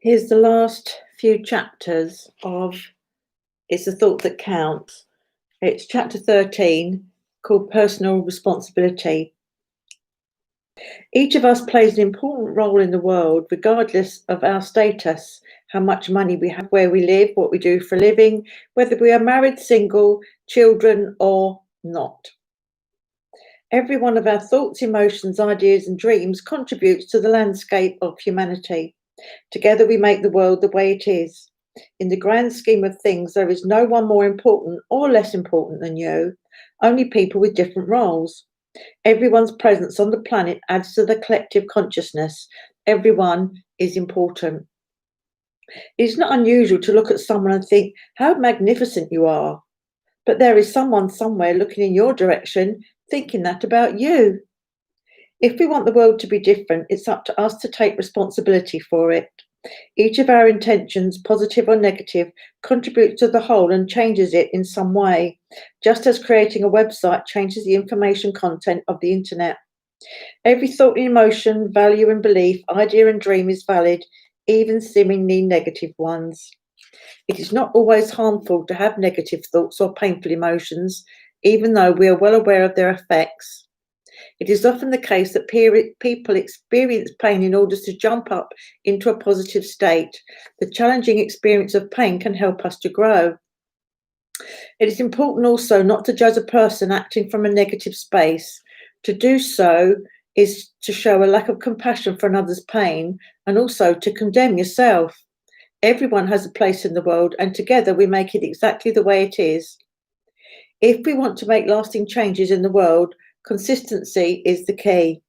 Here's the last few chapters of It's the Thought That Counts. It's chapter 13 called Personal Responsibility. Each of us plays an important role in the world, regardless of our status, how much money we have, where we live, what we do for a living, whether we are married, single, children, or not. Every one of our thoughts, emotions, ideas, and dreams contributes to the landscape of humanity. Together we make the world the way it is. In the grand scheme of things, there is no one more important or less important than you, only people with different roles. Everyone's presence on the planet adds to the collective consciousness. Everyone is important. It's not unusual to look at someone and think, how magnificent you are. But there is someone somewhere looking in your direction, thinking that about you. If we want the world to be different, it's up to us to take responsibility for it. Each of our intentions, positive or negative, contributes to the whole and changes it in some way, just as creating a website changes the information content of the internet. Every thought, emotion, value and belief, idea and dream is valid, even seemingly negative ones. It is not always harmful to have negative thoughts or painful emotions, even though we are well aware of their effects. It is often the case that people experience pain in order to jump up into a positive state. The challenging experience of pain can help us to grow. It is important also not to judge a person acting from a negative space. To do so is to show a lack of compassion for another's pain and also to condemn yourself. Everyone has a place in the world, and together we make it exactly the way it is. If we want to make lasting changes in the world, consistency is the key.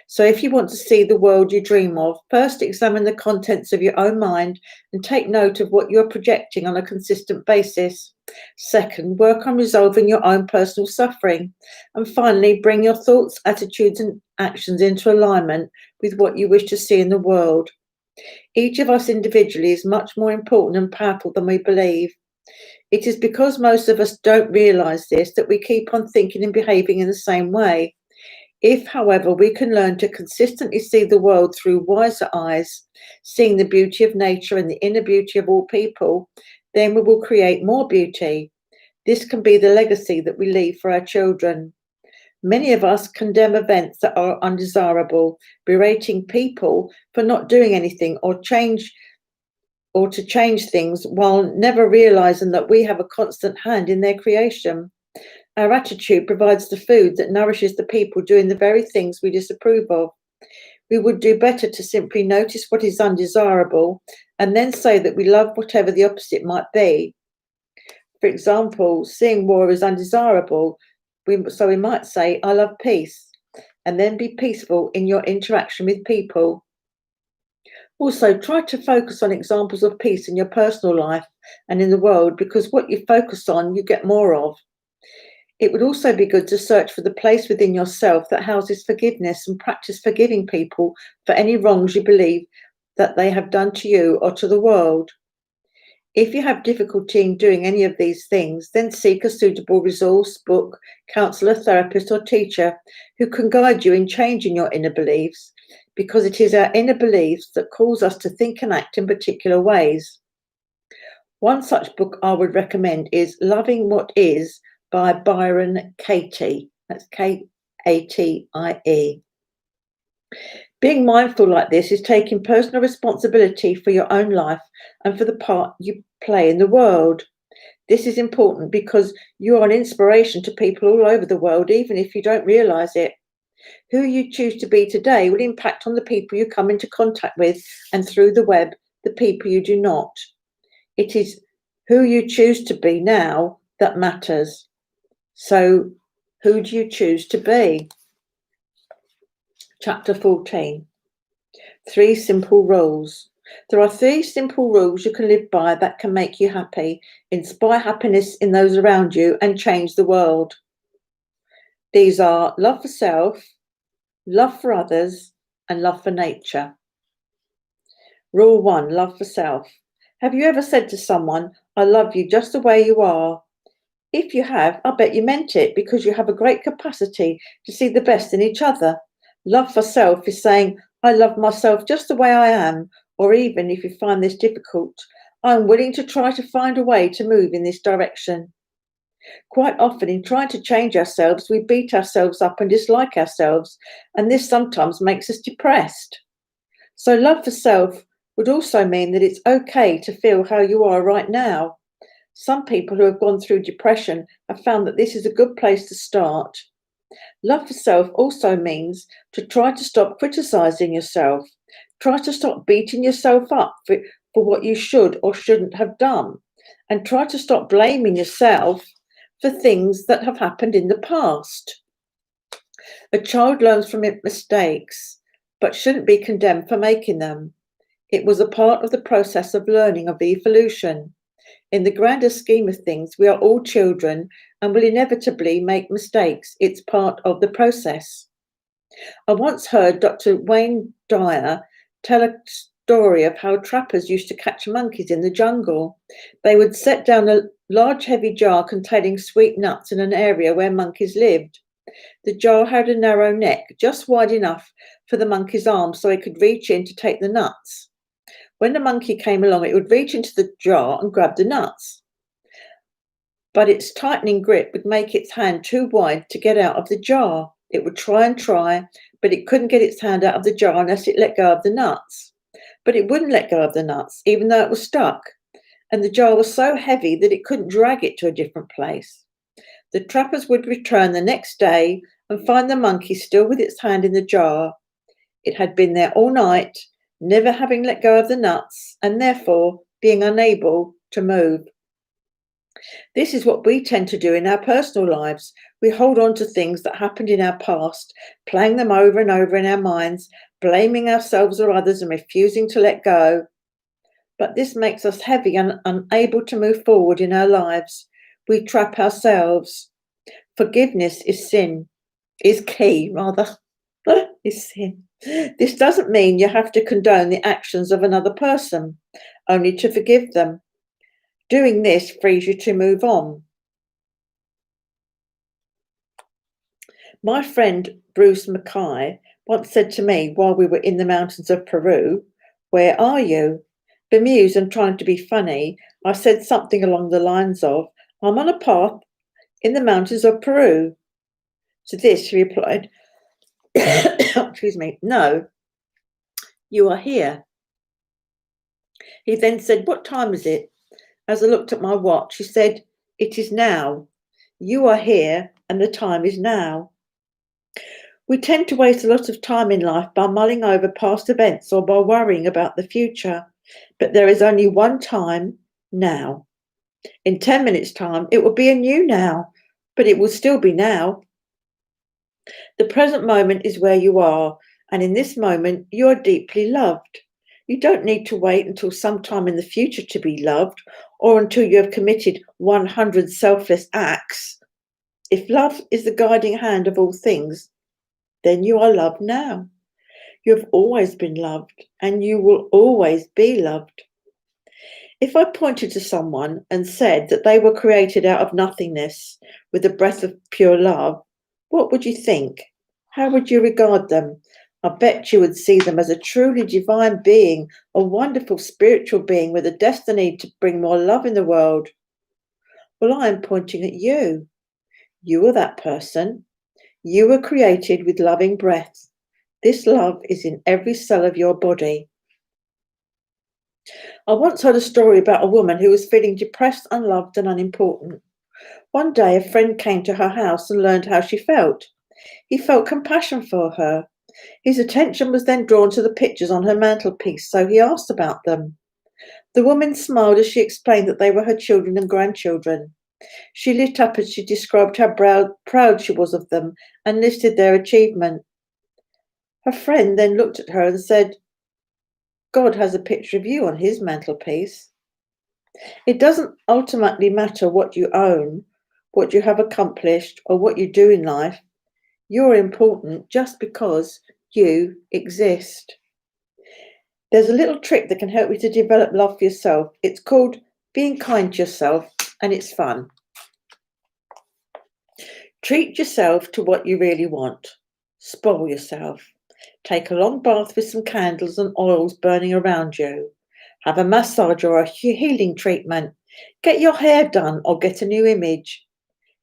So if you want to see the world you dream of, first examine the contents of your own mind and take note of what you're projecting on a consistent basis. Second, work on resolving your own personal suffering. And finally, bring your thoughts, attitudes and actions into alignment with what you wish to see in the world. Each of us individually is much more important and powerful than we believe. It is because most of us don't realise this that we keep on thinking and behaving in the same way. If, however, we can learn to consistently see the world through wiser eyes, seeing the beauty of nature and the inner beauty of all people, then we will create more beauty. This can be the legacy that we leave for our children. Many of us condemn events that are undesirable, berating people for not doing anything or to change things while never realizing that we have a constant hand in their creation. Our attitude provides the food that nourishes the people doing the very things we disapprove of. We would do better to simply notice what is undesirable and then say that we love whatever the opposite might be. For example, seeing war as undesirable, so we might say, I love peace, and then be peaceful in your interaction with people. Also, try to focus on examples of peace in your personal life and in the world, because what you focus on, you get more of. It would also be good to search for the place within yourself that houses forgiveness and practice forgiving people for any wrongs you believe that they have done to you or to the world. If you have difficulty in doing any of these things, then seek a suitable resource, book, counsellor, therapist or teacher who can guide you in changing your inner beliefs, because it is our inner beliefs that cause us to think and act in particular ways. One such book I would recommend is Loving What Is by Byron Katie. That's Katie. Being mindful like this is taking personal responsibility for your own life and for the part you play in the world. This is important because you are an inspiration to people all over the world, even if you don't realise it. Who you choose to be today will impact on the people you come into contact with, and through the web, the people you do not. It is who you choose to be now that matters. So, who do you choose to be? Chapter 14. 3 simple rules. There are 3 simple rules you can live by that can make you happy, inspire happiness in those around you, and change the world. These are love for self, love for others, and love for nature. Rule 1, love for self. Have you ever said to someone, I love you just the way you are? If you have, I bet you meant it, because you have a great capacity to see the best in each other. Love for self is saying, I love myself just the way I am, Or even if you find this difficult, I'm willing to try to find a way to move in this direction. Quite often, in trying to change ourselves, we beat ourselves up and dislike ourselves, and this sometimes makes us depressed. So, love for self would also mean that it's okay to feel how you are right now. Some people who have gone through depression have found that this is a good place to start. Love for self also means to try to stop criticizing yourself. Try to stop beating yourself up for what you should or shouldn't have done. And try to stop blaming yourself for things that have happened in the past. A child learns from its mistakes, but shouldn't be condemned for making them. It was a part of the process of learning of evolution. In the grander scheme of things, we are all children and will inevitably make mistakes. It's part of the process. I once heard Dr. Wayne Dyer tell a story of how trappers used to catch monkeys in the jungle. They would set down a large heavy jar containing sweet nuts in an area where monkeys lived. The jar had a narrow neck, just wide enough for the monkey's arm so he could reach in to take the nuts. When the monkey came along, it would reach into the jar and grab the nuts. But its tightening grip would make its hand too wide to get out of the jar. It would try and try, but it couldn't get its hand out of the jar unless it let go of the nuts. But it wouldn't let go of the nuts, even though it was stuck. And the jar was so heavy that it couldn't drag it to a different place. The trappers would return the next day and find the monkey still with its hand in the jar. It had been there all night, never having let go of the nuts, and therefore being unable to move. This is what we tend to do in our personal lives. We hold on to things that happened in our past, playing them over and over in our minds, blaming ourselves or others and refusing to let go. But this makes us heavy and unable to move forward in our lives. We trap ourselves. Forgiveness is key, is sin. This doesn't mean you have to condone the actions of another person, only to forgive them. Doing this frees you to move on. My friend Bruce Mackay once said to me while we were in the mountains of Peru, "Where are you?" Bemused and trying to be funny, I said something along the lines of, "I'm on a path in the mountains of Peru." To this he replied, excuse me, "No, you are here." He then said, "What time is it?" As I looked at my watch, he said, "It is now. You are here and the time is now." We tend to waste a lot of time in life by mulling over past events or by worrying about the future. But there is only one time, now. In 10 minutes' time, it will be a new now, but it will still be now. The present moment is where you are, and in this moment, you are deeply loved. You don't need to wait until sometime in the future to be loved or until you have committed 100 selfless acts. If love is the guiding hand of all things, then you are loved now. You have always been loved, and you will always be loved. If I pointed to someone and said that they were created out of nothingness with a breath of pure love, what would you think? How would you regard them? I bet you would see them as a truly divine being, a wonderful spiritual being with a destiny to bring more love in the world. Well, I am pointing at you. You are that person. You were created with loving breath. This love is in every cell of your body. I once heard a story about a woman who was feeling depressed, unloved, and unimportant. One day, a friend came to her house and learned how she felt. He felt compassion for her. His attention was then drawn to the pictures on her mantelpiece, so he asked about them. The woman smiled as she explained that they were her children and grandchildren. She lit up as she described how proud she was of them and listed their achievement. Her friend then looked at her and said, "God has a picture of you on his mantelpiece." It doesn't ultimately matter what you own, what you have accomplished, or what you do in life. You're important just because you exist. There's a little trick that can help you to develop love for yourself. It's called being kind to yourself, and it's fun. Treat yourself to what you really want. Spoil yourself. Take a long bath with some candles and oils burning around you. Have a massage or a healing treatment. Get your hair done or get a new image.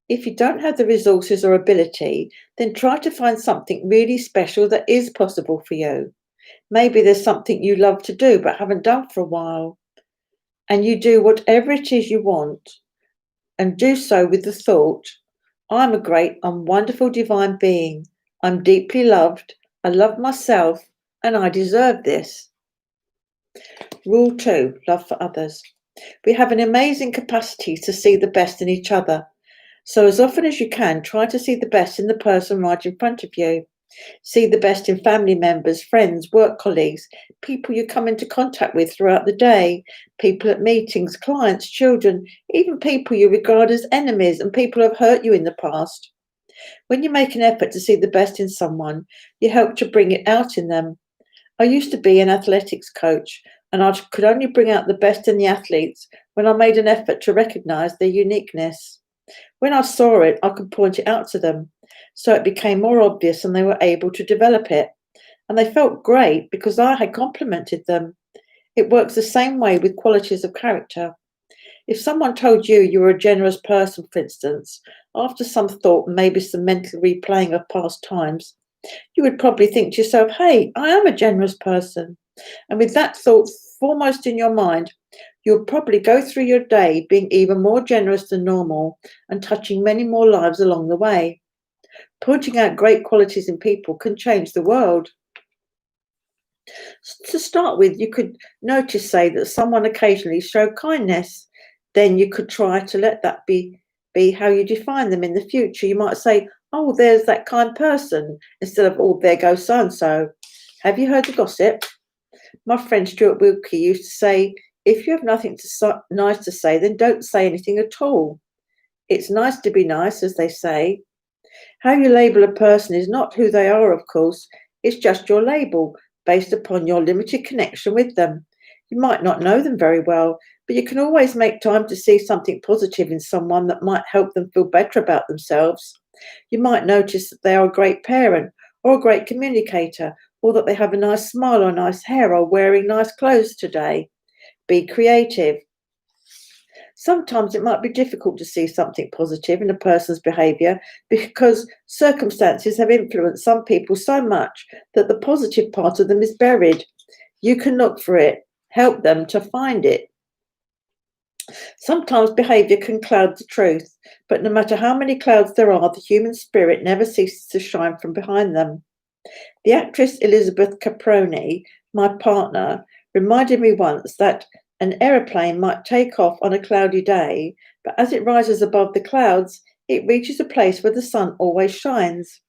If you don't have the resources or ability, then try to find something really special that is possible for you. Maybe there's something you love to do but haven't done for a while. And you do whatever it is you want, and do so with the thought, I'm a great and wonderful divine being. I'm deeply loved. I love myself and I deserve this. Rule 2, love for others. We have an amazing capacity to see the best in each other. So as often as you can, try to see the best in the person right in front of you. See the best in family members, friends, work colleagues, people you come into contact with throughout the day, people at meetings, clients, children, even people you regard as enemies and people who have hurt you in the past. When you make an effort to see the best in someone, you help to bring it out in them. I used to be an athletics coach, and I could only bring out the best in the athletes when I made an effort to recognise their uniqueness. When I saw it, I could point it out to them, so it became more obvious and they were able to develop it. And they felt great because I had complimented them. It works the same way with qualities of character. If someone told you were a generous person, for instance, after some thought and maybe some mental replaying of past times, you would probably think to yourself, hey, I am a generous person. And with that thought foremost in your mind, you'll probably go through your day being even more generous than normal and touching many more lives along the way. Pointing out great qualities in people can change the world. To start with, you could notice, say, that someone occasionally showed kindness. Then you could try to let that be how you define them in the future. You might say, oh, there's that kind person, instead of, oh, there goes so-and-so. Have you heard the gossip? My friend Stuart Wilkie used to say, if you have nothing nice to say, then don't say anything at all. It's nice to be nice, as they say. How you label a person is not who they are, of course. It's just your label, based upon your limited connection with them. You might not know them very well, but you can always make time to see something positive in someone that might help them feel better about themselves. You might notice that they are a great parent, or a great communicator, or that they have a nice smile or nice hair, or wearing nice clothes today. Be creative. Sometimes it might be difficult to see something positive in a person's behaviour because circumstances have influenced some people so much that the positive part of them is buried. You can look for it, help them to find it. Sometimes behaviour can cloud the truth, but no matter how many clouds there are, the human spirit never ceases to shine from behind them. The actress Elizabeth Caproni, my partner, reminded me once that an aeroplane might take off on a cloudy day, but as it rises above the clouds, it reaches a place where the sun always shines.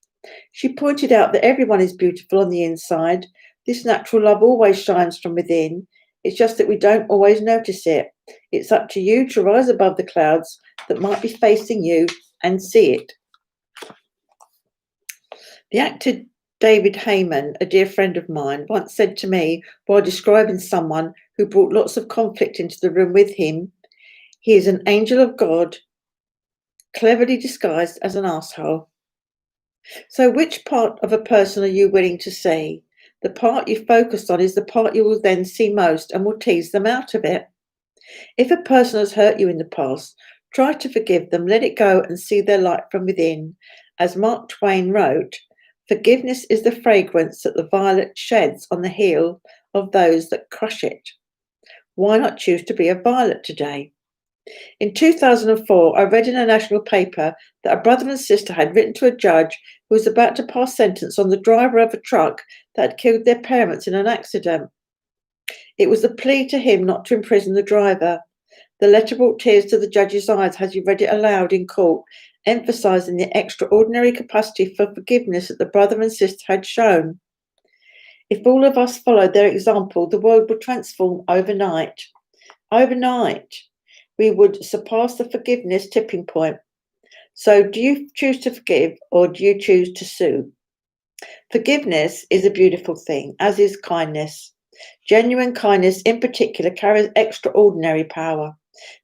She pointed out that everyone is beautiful on the inside. This natural love always shines from within. It's just that we don't always notice it. It's up to you to rise above the clouds that might be facing you and see it. The actor David Heyman, a dear friend of mine, once said to me while describing someone who brought lots of conflict into the room with him, he is an angel of God, cleverly disguised as an asshole. So which part of a person are you willing to see? The part you focus on is the part you will then see most and will tease them out of it. If a person has hurt you in the past, try to forgive them, let it go and see their light from within. As Mark Twain wrote, forgiveness is the fragrance that the violet sheds on the heel of those that crush it. Why not choose to be a violet today? In 2004, I read in a national paper that a brother and sister had written to a judge who was about to pass sentence on the driver of a truck that had killed their parents in an accident. It was a plea to him not to imprison the driver. The letter brought tears to the judge's eyes as he read it aloud in court, emphasising the extraordinary capacity for forgiveness that the brother and sister had shown. If all of us followed their example, the world would transform overnight. Overnight, we would surpass the forgiveness tipping point. So do you choose to forgive or do you choose to sue? Forgiveness is a beautiful thing, as is kindness. Genuine kindness in particular carries extraordinary power.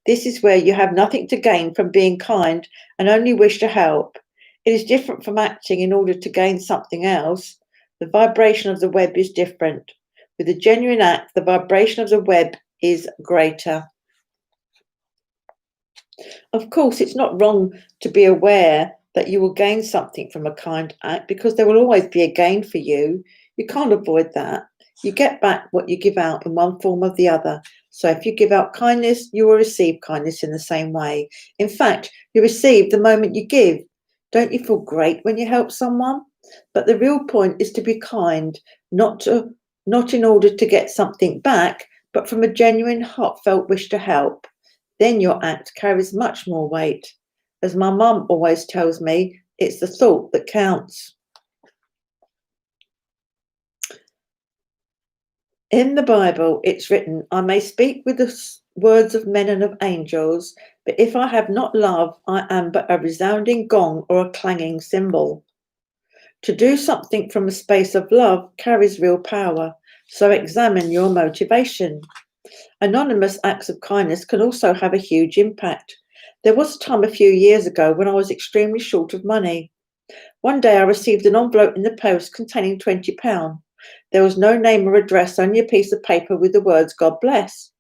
This is where you have nothing to gain from being kind and only wish to help. It is different from acting in order to gain something else. The vibration of the web is different. With a genuine act, the vibration of the web is greater. Of course, it's not wrong to be aware that you will gain something from a kind act, because there will always be a gain for you. You can't avoid that. You get back what you give out in one form or the other. So if you give out kindness, you will receive kindness in the same way. In fact, you receive the moment you give. Don't you feel great when you help someone? But the real point is to be kind, not in order to get something back, but from a genuine, heartfelt wish to help. Then your act carries much more weight. As my mum always tells me, it's the thought that counts. In the Bible, it's written, I may speak with the words of men and of angels, but if I have not love, I am but a resounding gong or a clanging cymbal. To do something from a space of love carries real power, so examine your motivation. Anonymous acts of kindness can also have a huge impact. There was a time a few years ago when I was extremely short of money. One day I received an envelope in the post containing £20. There was no name or address, only a piece of paper with the words, God bless.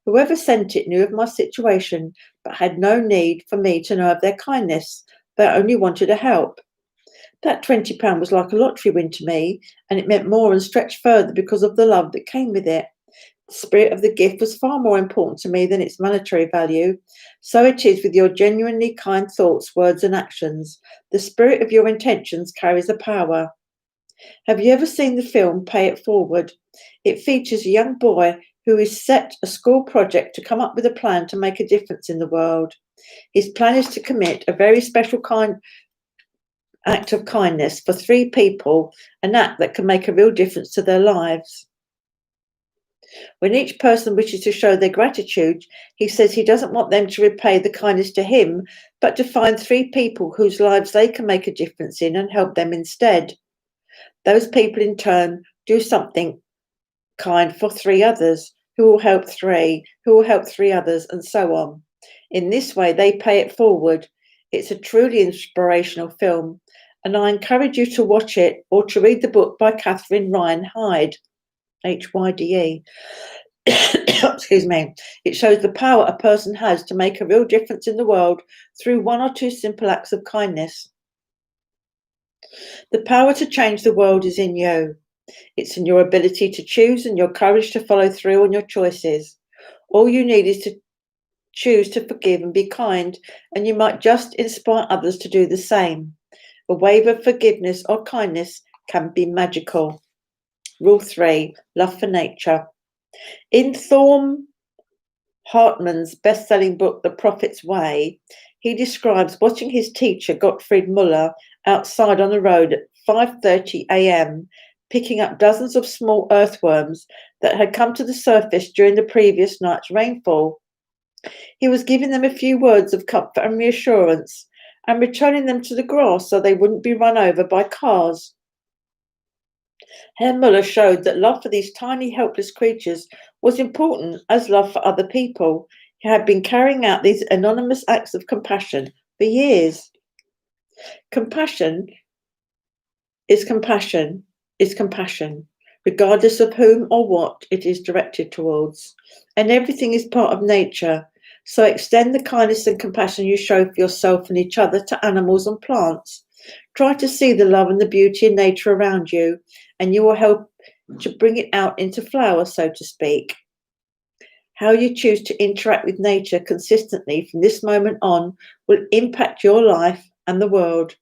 Whoever sent it knew of my situation, but had no need for me to know of their kindness. They only wanted to help. That £20 was like a lottery win to me, and it meant more and stretched further because of the love that came with it. The spirit of the gift was far more important to me than its monetary value. So it is with your genuinely kind thoughts, words, and actions. The spirit of your intentions carries a power. Have you ever seen the film Pay It Forward? It features a young boy who is set a school project to come up with a plan to make a difference in the world. His plan is to commit a very special act of kindness for 3 people, an act that can make a real difference to their lives. When each person wishes to show their gratitude, he says he doesn't want them to repay the kindness to him, but to find 3 people whose lives they can make a difference in and help them instead. Those people in turn do something kind for 3 others, who will help 3, who will help 3 others, and so on. In this way, they pay it forward. It's a truly inspirational film, and I encourage you to watch it or to read the book by Catherine Ryan Hyde, Hyde. Excuse me. It shows the power a person has to make a real difference in the world through 1 or 2 simple acts of kindness. The power to change the world is in you. It's in your ability to choose and your courage to follow through on your choices. All you need is to choose to forgive and be kind, and you might just inspire others to do the same. A wave of forgiveness or kindness can be magical. Rule 3, love for nature. In Thorne Hartmann's best-selling book, The Prophet's Way, he describes watching his teacher, Gottfried Müller, outside on the road at 5:30 a.m., picking up dozens of small earthworms that had come to the surface during the previous night's rainfall. He was giving them a few words of comfort and reassurance and returning them to the grass so they wouldn't be run over by cars. Herr Müller showed that love for these tiny, helpless creatures was important as love for other people. He had been carrying out these anonymous acts of compassion for years. Compassion is compassion, regardless of whom or what it is directed towards. And everything is part of nature. So extend the kindness and compassion you show for yourself and each other to animals and plants. Try to see the love and the beauty in nature around you, and you will help to bring it out into flower, so to speak. How you choose to interact with nature consistently from this moment on will impact your life and the world.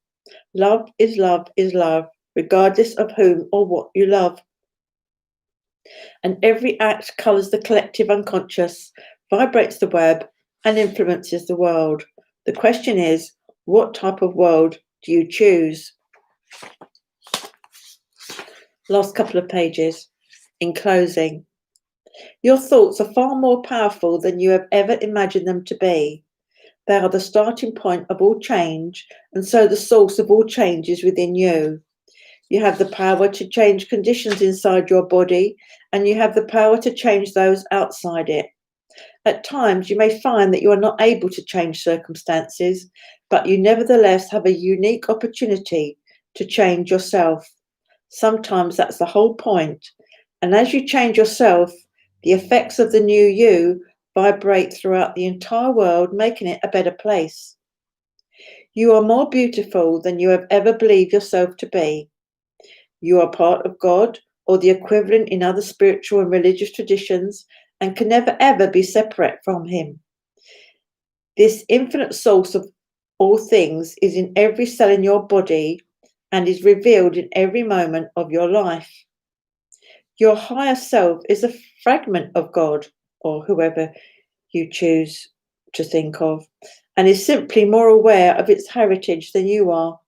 Love is love is love, regardless of whom or what you love. And every act colours the collective unconscious, vibrates the web, and influences the world. The question is, what type of world do you choose? Last couple of pages. In closing, your thoughts are far more powerful than you have ever imagined them to be. They are the starting point of all change, and so the source of all change is within you. You have the power to change conditions inside your body, and you have the power to change those outside it. At times, you may find that you are not able to change circumstances, but you nevertheless have a unique opportunity to change yourself. Sometimes that's the whole point. And as you change yourself, the effects of the new you vibrate throughout the entire world, making it a better place. You are more beautiful than you have ever believed yourself to be. You are part of God or the equivalent in other spiritual and religious traditions and can never ever be separate from Him. This infinite source of all things is in every cell in your body and is revealed in every moment of your life. Your higher self is a fragment of God or whoever you choose to think of, and is simply more aware of its heritage than you are.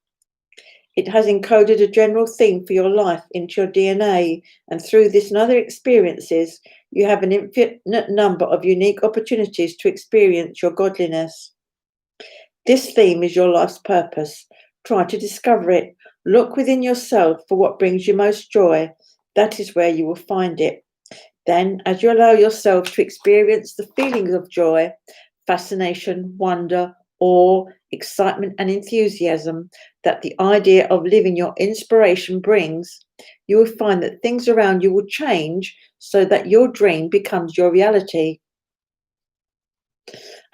It has encoded a general theme for your life into your DNA, and through this and other experiences, you have an infinite number of unique opportunities to experience your godliness. This theme is your life's purpose. Try to discover it. Look within yourself for what brings you most joy. That is where you will find it. Then, as you allow yourself to experience the feelings of joy, fascination, wonder, awe, excitement, and enthusiasm that the idea of living your inspiration brings, you will find that things around you will change so that your dream becomes your reality.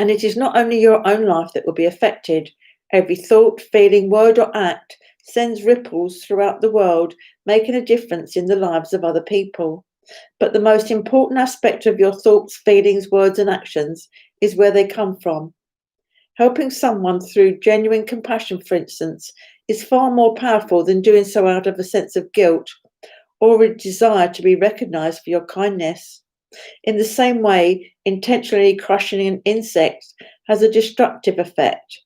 And it is not only your own life that will be affected. Every thought, feeling, word, or act sends ripples throughout the world, making a difference in the lives of other people. But the most important aspect of your thoughts, feelings, words, and actions is where they come from. Helping someone through genuine compassion, for instance, is far more powerful than doing so out of a sense of guilt or a desire to be recognized for your kindness. In the same way, intentionally crushing an insect has a destructive effect.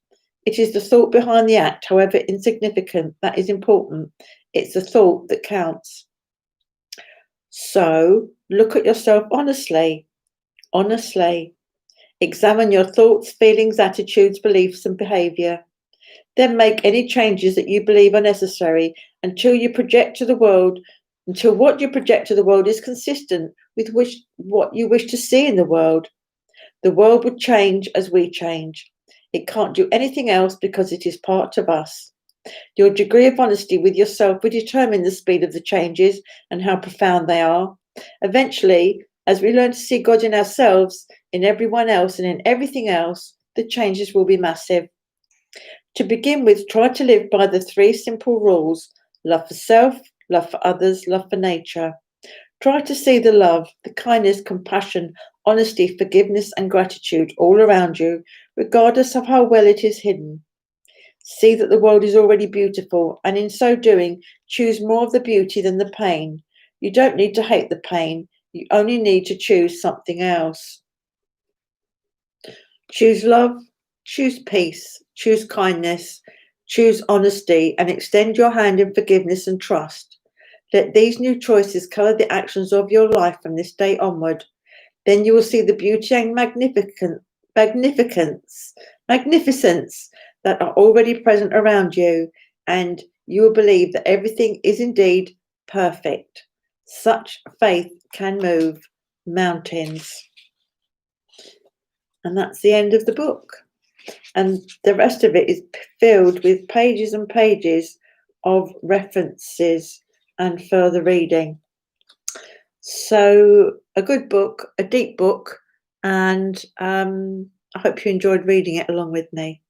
It is the thought behind the act, however insignificant, that is important. It's the thought that counts. So, look at yourself honestly. Honestly. Examine your thoughts, feelings, attitudes, beliefs, and behavior. Then make any changes that you believe are necessary until what you project to the world is consistent with what you wish to see in the world. The world will change as we change. It can't do anything else because it is part of us. Your degree of honesty with yourself will determine the speed of the changes and how profound they are. Eventually, as we learn to see God in ourselves, in everyone else, and in everything else, the changes will be massive. To begin with, try to live by the 3 simple rules: love for self, love for others, love for nature. Try to see the love, the kindness, compassion, honesty, forgiveness, and gratitude all around you, regardless of how well it is hidden. See that the world is already beautiful, and in so doing, choose more of the beauty than the pain. You don't need to hate the pain, you only need to choose something else. Choose love, choose peace, choose kindness, choose honesty, and extend your hand in forgiveness and trust. Let these new choices colour the actions of your life from this day onward. Then you will see the beauty and magnificence that are already present around you, and you will believe that everything is indeed perfect. Such faith can move mountains. And that's the end of the book. And the rest of it is filled with pages and pages of references and further reading. So a good book, a deep book, and I hope you enjoyed reading it along with me.